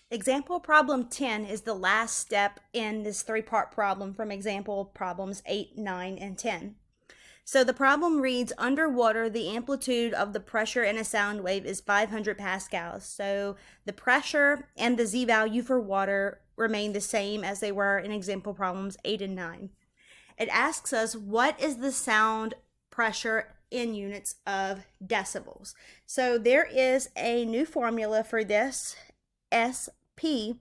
Example problem 10 is the last step in this three-part problem from example problems 8, 9, and 10. So the problem reads, underwater, the amplitude of the pressure in a sound wave is 500 pascals. So the pressure and the z-value for water remain the same as they were in example problems 8 and 9. It asks us, what is the sound pressure in units of decibels? So there is a new formula for this. SP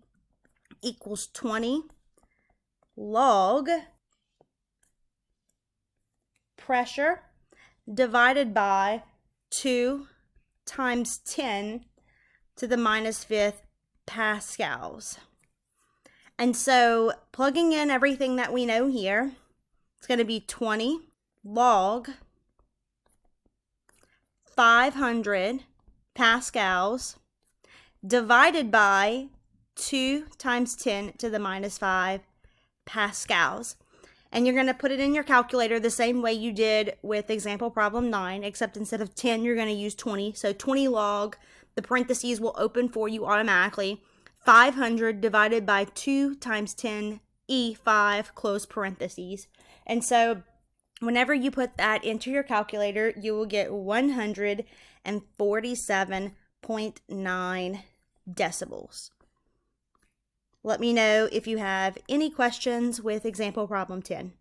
equals 20 log pressure divided by 2 times 10 to the minus 5th pascals. And so plugging in everything that we know here, it's going to be 20 log 500 pascals divided by 2 times 10 to the minus 5 pascals. And you're going to put it in your calculator the same way you did with example problem 9, except instead of 10, you're going to use 20. So 20 log, the parentheses will open for you automatically. 500 divided by 2 times 10 E5, close parentheses. And so whenever you put that into your calculator, you will get 147.9 decibels. Let me know if you have any questions with example problem 10.